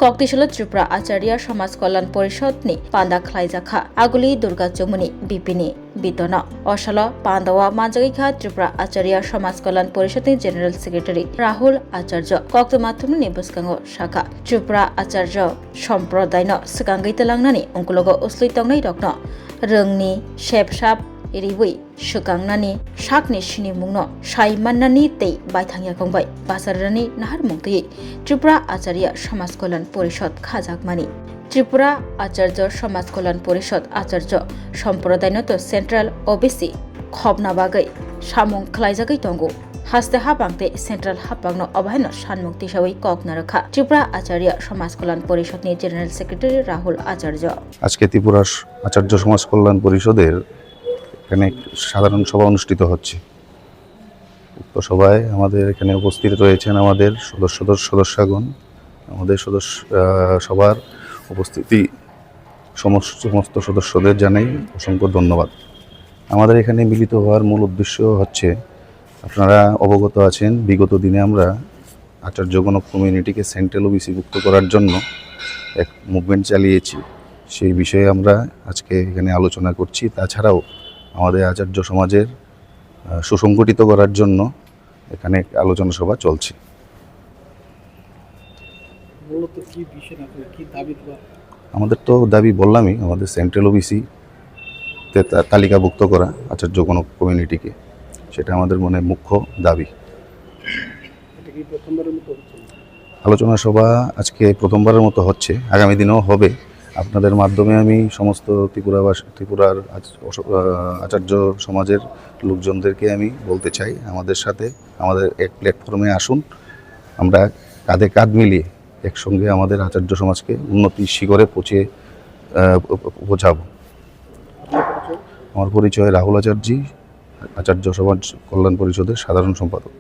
कक्तिसल त्रिपुरा आचार्य समाज कल्याण परिषदनि पान्दा खलाइजाखा आगुली दुर्गा जमुनी बिपिनि बितन असल पान्दावा मानजागैखा त्रिपुरा आचार्य समाज कल्याण परिषदनि जेनेरेल सेक्रेटारि राहुल आचार्य कक्तमाथुमनि बसकांगो शाखा त्रिपुरा आचार्य सम्प्रदायनो सिगांगैतलांनानि अंकुलगो उसलैतंनाय रक्न रोंनि शेपसाप एरिवै सुगांनानि शाकनि सिनि मुंनो साइमाननानि तै बायथांया खंबाय बासारनि नाहार मुक्तयै त्रिपुरा आचार्य समाज कल्याण परिषद खाजाकमानि त्रिपुरा आचार्य समाज कल्याण परिषद आचार्य सम्प्रदायनो तो सेंट्रल ओबीसी खबना बागै सामुं खलाइजागै दंगो हास्ते हाबांते सेंट्रल हाबांनो अबायनो सानमुक्ति सावै ककना रखा त्रिपुरा आचार्य समाज कल्याण परिषदनि जेनेरेल सेक्रेटारि राहुल आचार्य আজকে ত্রিপুরা আচার্য সমাজ কল্যাণ পরিষদের এখানে সাধারণ সভা অনুষ্ঠিত হচ্ছে। উক্ত সভায় আমাদের এখানে উপস্থিত রয়েছেন আমাদের সদস্যগণ। আমাদের সবার উপস্থিতি সমস্ত সদস্যদের জানাই অসংখ্য ধন্যবাদ। আমাদের এখানে মিলিত হওয়ার মূল উদ্দেশ্য হচ্ছে, আপনারা অবগত আছেন বিগত দিনে আমরা আচার্যগণ কমিউনিটিকে সেন্ট্রাল ওবিসি মুক্ত করার জন্য এক মুভমেন্ট চালিয়েছি। সেই বিষয়ে আমরা আজকে এখানে আলোচনা করছি। তাছাড়াও আমাদের আচার্য সমাজের সুসংগঠিত করার জন্য এখানে আলোচনা সভা চলছে। আমাদের তো দাবি বললামই, আমাদের সেন্ট্রাল ওবিসিতে তালিকাভুক্ত করা আচার্য কোনো কমিউনিটিকে, সেটা আমাদের মনে মুখ্য দাবি। আলোচনা সভা আজকে প্রথমবারের মতো হচ্ছে, আগামী দিনেও হবে। আপনাদের মাধ্যমে আমি সমস্ত ত্রিপুরার আচার্য সমাজের লোকজনদেরকে আমি বলতে চাই, আমাদের সাথে আমাদের এক প্ল্যাটফর্মে আসুন। আমরা কাঁধে কাঁধ মিলিয়ে একসঙ্গে আমাদের আচার্য সমাজকে উন্নতির শিখরে পৌঁছাবো। আমার পরিচয় রাহুল আচার্য, আচার্য সমাজ কল্যাণ পরিষদের সাধারণ সম্পাদক।